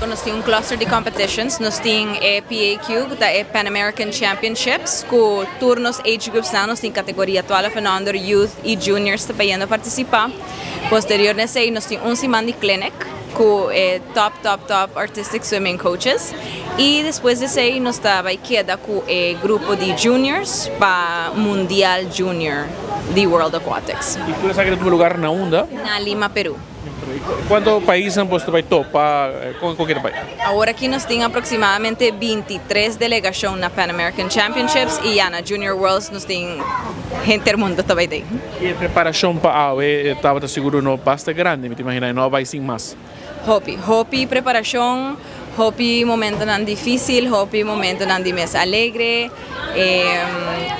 Nós temos cluster de competitions, nós temos PAQ, que é Pan American Championships, com turnos age groups nós temos categoria 12 and under, youth e juniors também a participar. Posterior nessa aí, nós temos semana de clinic, com top artistic swimming coaches. E depois desse aí, nós vai quedar com o grupo de juniors para Mundial Junior de World Aquatics. E tu sabes que tu lugar na onda? Na Lima, Peru. Quantos países você vai topar com qualquer país? Agora aqui nós temos aproximadamente 23 delegações na Pan American Championships e na Junior Worlds nós temos gente do mundo também daí. E a preparação para a estava seguro não basta grande, me imagina, não vai sem mais. Hopi preparação, hopi momento não difícil, hopi momento não de mais alegre.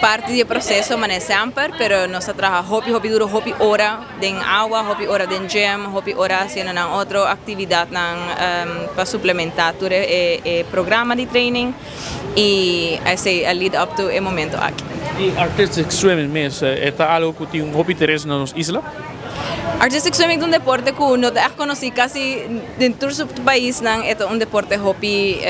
Parte do processo é sempre, pero nós trabalhamos hopi duro, hopi hora de água, hopi hora de gym, hopi hora fazendo outra atividade para suplementar todo o programa de training e esse lead up to o momento aqui. E artistic swimming mesmo, é algo que tem hopi interesse na nossa isla? Artistic swimming é deporte que não é conhecido quase dentro do país, é deporte hopi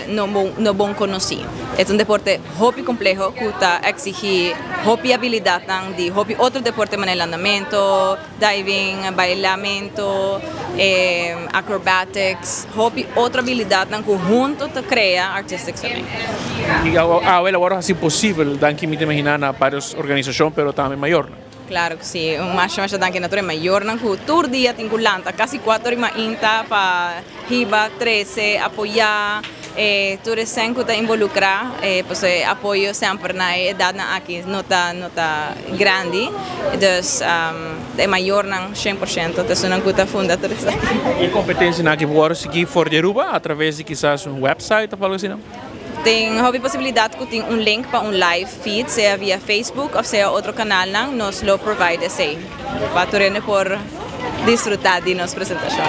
não bom conhecido. É deporte hopi complexo que exige hopi habilidade de hopi outro deporte como andamento, diving, bailamento, acrobatics, hopi outra habilidade que conjunto te cria artistic swimming. E agora é possível, que me imaginar na várias organizações, mas também maior. Claro que sim, mas danke naturalmente maior não que todo dia tem culanta, quase 4 inta para riba 13 apoiar tudo sempre que involucrar, pois apoio sempre na idade aqui não tá grande, então é maior não 100%, então não que funda tudo isso. E competência na que pode seguir fora de Aruba através de quizás website ou algo assim não? Tem a possibilidade que tem link para live feed, seja via Facebook ou seja outro canal, nos lo provide para por desfrutar de nossa apresentação.